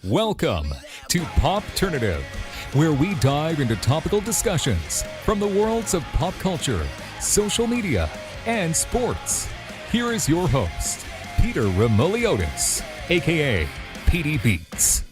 Welcome to Popternative, where we dive into topical discussions from the worlds of pop culture, social media, and sports. Here is your host, Peter Remoliotis, aka PD Beats.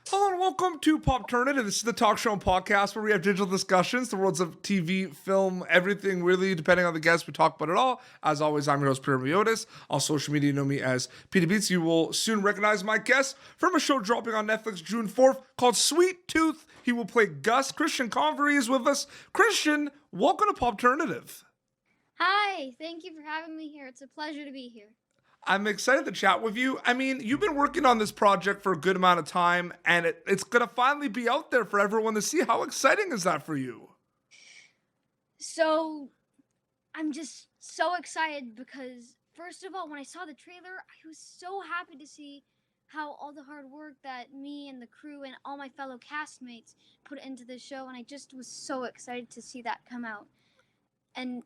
Hello and welcome to Popternative. This is the talk show and podcast where we have digital discussions, the worlds of TV, film, everything really, depending on the guest, we talk about it all. As always, I'm your host, Peter Remoliotis. On social media, you know me as PD Beats. You will soon recognize my guest from a show dropping on Netflix June 4th called Sweet Tooth. He will play Gus. Christian Convery is with us. Christian, welcome to Popternative. Hi, thank you for having me here. It's a pleasure to be here. I'm excited to chat with you. I mean, you've been working on this project for a good amount of time, and it's going to finally be out there for everyone to see. How exciting is that for you? So, I'm just so excited because, first of all, when I saw the trailer, I was so happy to see how all the hard work that me and the crew and all my fellow castmates put into the show, and I just was so excited to see that come out. And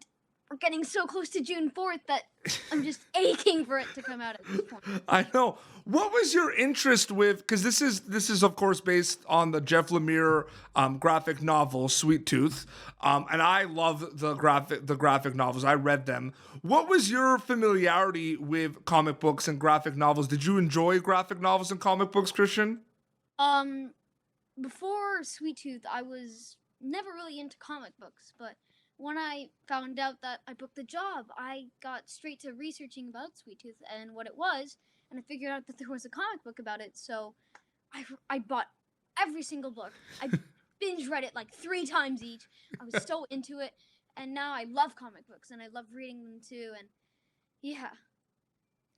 we're getting so close to June 4th that I'm just aching for it to come out at this point. I know. What was your interest with, because this is of course based on the Jeff Lemire graphic novel Sweet Tooth, and I love the graphic novels. I read them. What was your familiarity with comic books and graphic novels? Did you enjoy graphic novels and comic books, Christian? Before Sweet Tooth, I was never really into comic books, but when I found out that I booked the job, I got straight to researching about Sweet Tooth and what it was, and I figured out that there was a comic book about it, so I bought every single book. I binge read it like 3 times each. I was so into it, and now I love comic books, and I love reading them too, and yeah.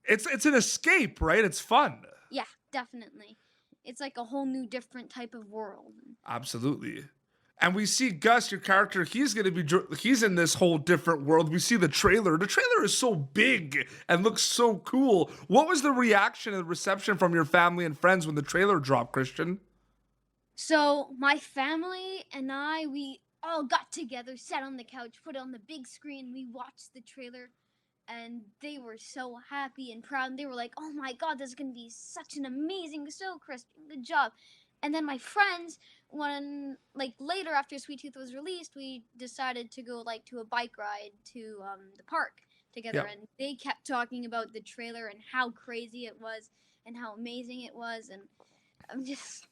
It's an escape, right? It's fun. Yeah, definitely. It's like a whole new different type of world. Absolutely. And we see Gus, your character, he's in this whole different world. We see the trailer. The trailer is so big and looks so cool. What was the reaction and the reception from your family and friends when the trailer dropped, Christian? So my family and we all got together, sat on the couch, put it on the big screen. We watched the trailer, and they were so happy and proud. And they were like, "Oh my God, this is going to be such an amazing show, Christian. Good job." And then my friends, when later after Sweet Tooth was released, we decided to go to a bike ride to the park together, and they kept talking about the trailer and how crazy it was and how amazing it was, and I'm just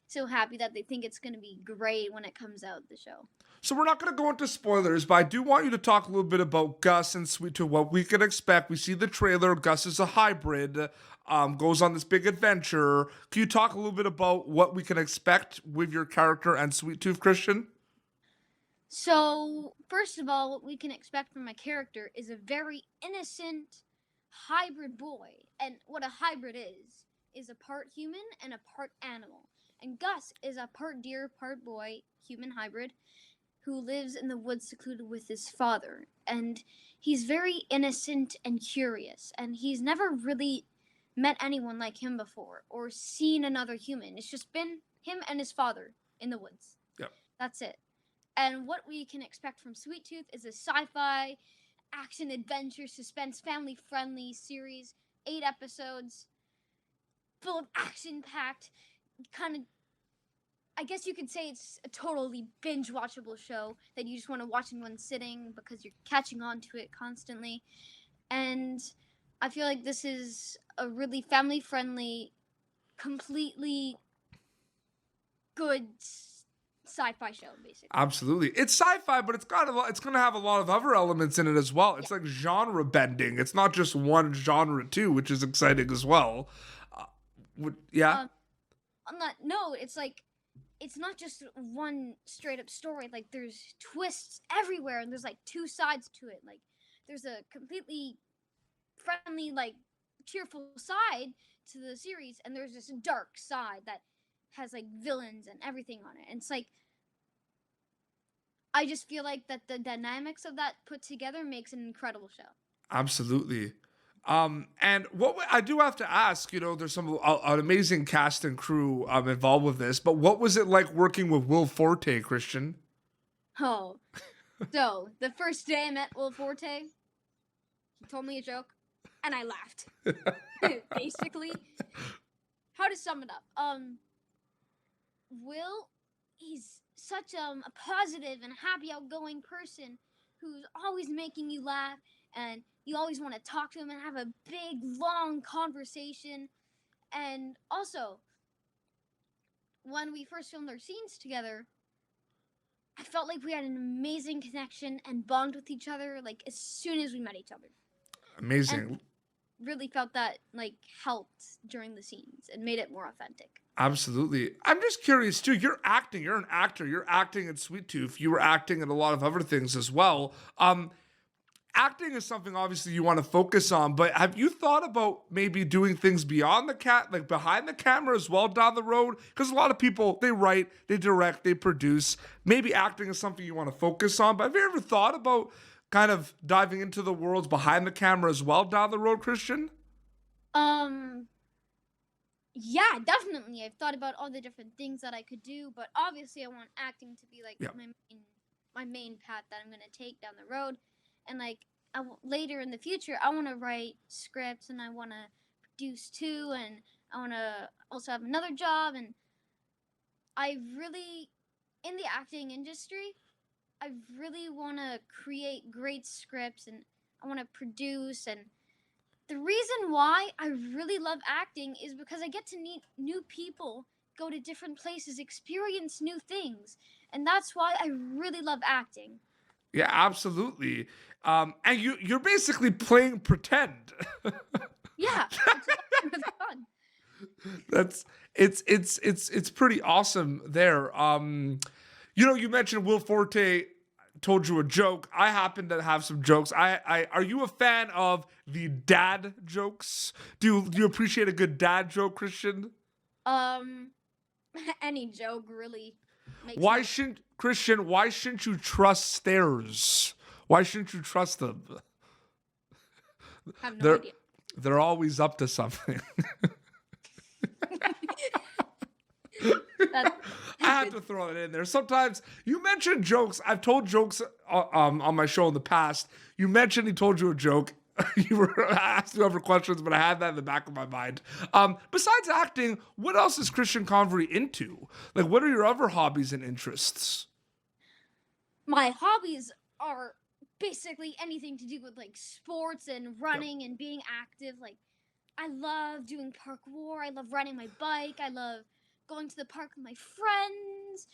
so happy that they think it's going to be great when it comes out, the show. So we're not going to go into spoilers, but I do want you to talk a little bit about Gus and Sweet Tooth, what we can expect. We see the trailer. Gus is a hybrid, goes on this big adventure. Can you talk a little bit about what we can expect with your character and Sweet Tooth, Christian? So, first of all, what we can expect from my character is a very innocent hybrid boy. And what a hybrid is a part human and a part animal. And Gus is a part deer, part boy, human hybrid, who lives in the woods secluded with his father. And he's very innocent and curious, and he's never really met anyone like him before or seen another human. It's just been him and his father in the woods. Yep. That's it. And what we can expect from Sweet Tooth is a sci-fi, action, adventure, suspense, family-friendly series, 8 episodes, full of action-packed, kind of, I guess you could say it's a totally binge-watchable show that you just want to watch in one sitting because you're catching on to it constantly. And I feel like this is a really family-friendly, completely good sci-fi show, basically. Absolutely. It's sci-fi, but it's going to have a lot of other elements in it as well. It's like genre bending. It's not just one genre too, which is exciting as well. Yeah. On that note, it's not just one straight up story. Like, there's twists everywhere, and there's 2 sides to it. Like, there's a completely friendly, cheerful side to the series, and there's this dark side that has villains and everything on it. And it's I just feel like that the dynamics of that put together makes an incredible show. Absolutely. And what I do have to ask, there's an amazing cast and crew involved with this, but what was it like working with Will Forte, Christian? Oh, so the first day I met Will Forte, he told me a joke. and I laughed. Basically, how to sum it up? Will, he's such a positive and happy, outgoing person who's always making you laugh, and you always want to talk to him and have a big, long conversation. And also, when we first filmed our scenes together, I felt like we had an amazing connection and bond with each other, like, as soon as we met each other. Amazing. And really felt that, like, helped during the scenes and made it more authentic. Absolutely. I'm just curious too. You're acting. You're an actor. You're acting in Sweet Tooth. You were acting in a lot of other things as well. Acting is something obviously you want to focus on, but have you thought about maybe doing things beyond like behind the camera as well down the road? Because a lot of people, they write, they direct, they produce. Maybe acting is something you want to focus on, but have you ever thought about kind of diving into the worlds behind the camera as well down the road, Christian? Yeah, definitely. I've thought about all the different things that I could do, but obviously I want acting to be like Yeah. my main path that I'm gonna take down the road, and like later in the future, I want to write scripts and I want to produce too, and I want to also have another job, and I really in the acting industry, I really want to create great scripts and I want to produce. And the reason why I really love acting is because I get to meet new people, go to different places, experience new things. And that's why I really love acting. Yeah, absolutely. And you're basically playing pretend. Yeah, it's really fun. That's it's pretty awesome there. You mentioned Will Forte told you a joke. I happen to have some jokes. I are you a fan of the dad jokes? Do you appreciate a good dad joke, Christian? Any joke really makes Why me shouldn't Christian? Why shouldn't you trust stairs? Why shouldn't you trust them? have no They're idea. they're always up to something. That's I have to throw it in there. Sometimes you mention jokes. I've told jokes on my show in the past. You mentioned he told you a joke. You were asking over questions, but I had that in the back of my mind. Besides acting, what else is Christian Convery into? Like, what are your other hobbies and interests? my hobbies are basically anything to do with like sports and running and being active. Like I love doing parkour. I love riding my bike. I love going to the park with my friends.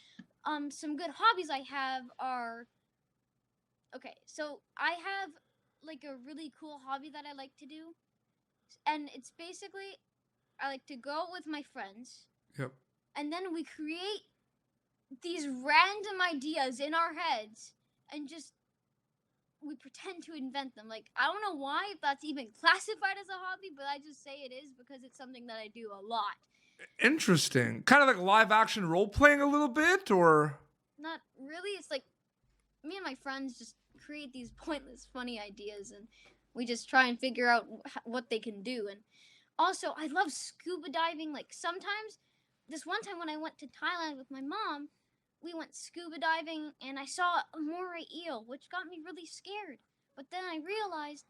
Some good hobbies I have are okay. So I have like a really cool hobby that I like to do, and it's basically I like to go with my friends, Yep. and then we create these random ideas in our heads, and just we pretend to invent them. Like I don't know why if that's even classified as a hobby, but I just say it is because it's something that I do a lot. Interesting. Kind of like live action role playing a little bit, or Not really. It's like me and my friends just create these pointless, funny ideas, and we just try and figure out what they can do. And also, I love scuba diving. Like sometimes, this one time when I went to Thailand with my mom, we went scuba diving, and I saw a moray eel, which got me really scared. But then I realized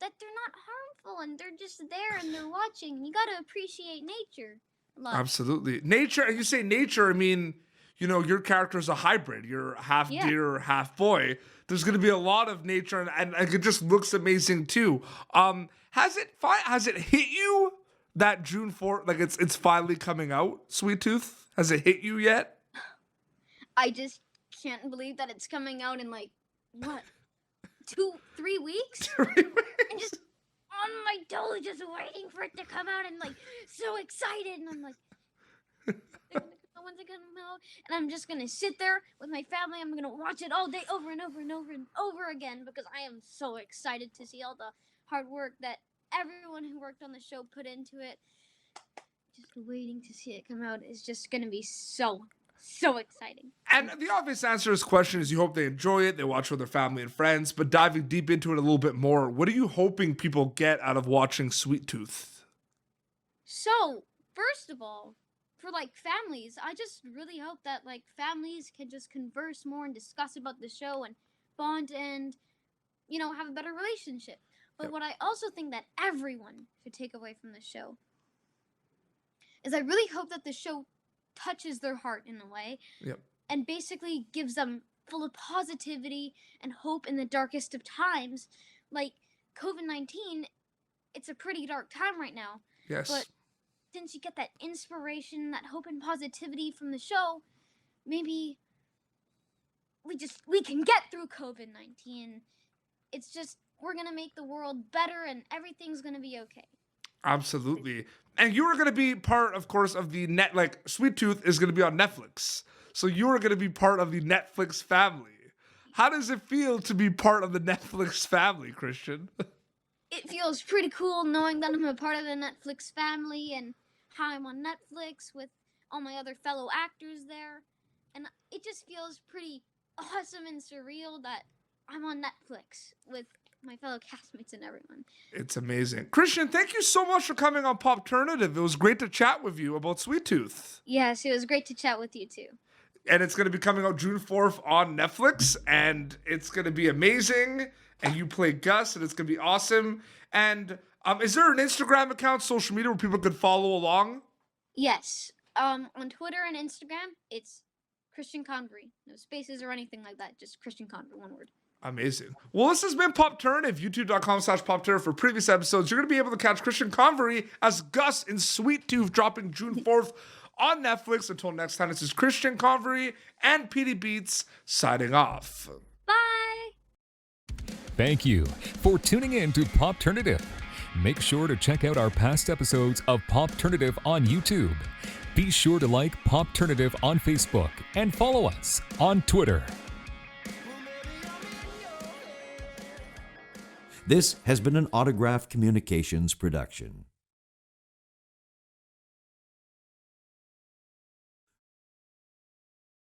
that they're not harmful, and they're just there, and they're watching. You gotta appreciate nature. A lot. absolutely nature. And you say nature, I mean, your character is a hybrid. You're half Yeah. deer, half boy. There's going to be a lot of nature, and it just looks amazing too. Has it hit you that June 4th? Like it's finally coming out, Sweet Tooth. Has it hit you yet? I just can't believe that it's coming out in like what 2-3 weeks. And just on my toes, just waiting for it to come out, and like so excited, and I'm like, when's it gonna come out? And I'm just gonna sit there with my family. I'm gonna watch it all day, over and over and over and over again, because I am so excited to see all the hard work that everyone who worked on the show put into it. Just waiting to see it come out is just gonna be so exciting. And the obvious answer to this question is you hope they enjoy it, they watch with their family and friends, but diving deep into it a little bit more, what are you hoping people get out of watching Sweet Tooth? So, first of all, for like families, I just really hope that like families can just converse more and discuss about the show and bond and have a better relationship. But what I also think that everyone should take away from the show is I really hope that the show touches their heart in a way Yep. and basically gives them full of positivity and hope in the darkest of times. Like COVID-19, it's a pretty dark time right now. Yes. But since you get that inspiration, that hope and positivity from the show, maybe we can get through COVID-19. It's just we're going to make the world better and everything's going to be okay. Absolutely. And you were going to be part, of course, of the Sweet Tooth is going to be on Netflix. So you are going to be part of the Netflix family. How does it feel to be part of the Netflix family, Christian? It feels pretty cool knowing that I'm a part of the Netflix family and how I'm on Netflix with all my other fellow actors there. And it just feels pretty awesome and surreal that I'm on Netflix with my fellow castmates and everyone. It's amazing. Christian, thank you so much for coming on Popternative. It was great to chat with you about Sweet Tooth. Yes, it was great to chat with you too. And it's going to be coming out June 4th on Netflix, and it's going to be amazing. And you play Gus, and it's going to be awesome. And is there an Instagram account, social media, where people could follow along? Yes. On Twitter and Instagram, it's Christian Convery. No spaces or anything like that. Just Christian Convery, one word. Amazing. Well, this has been Popternative, youtube.com/Popternative for previous episodes. You're going to be able to catch Christian Convery as Gus in Sweet Tooth, dropping June 4th on Netflix. Until next time, this is Christian Convery and PD Beats signing off. Bye! Thank you for tuning in to Popternative. Make sure to check out our past episodes of Popternative on YouTube. Be sure to like Popternative on Facebook and follow us on Twitter. This has been an Autograph Communications production.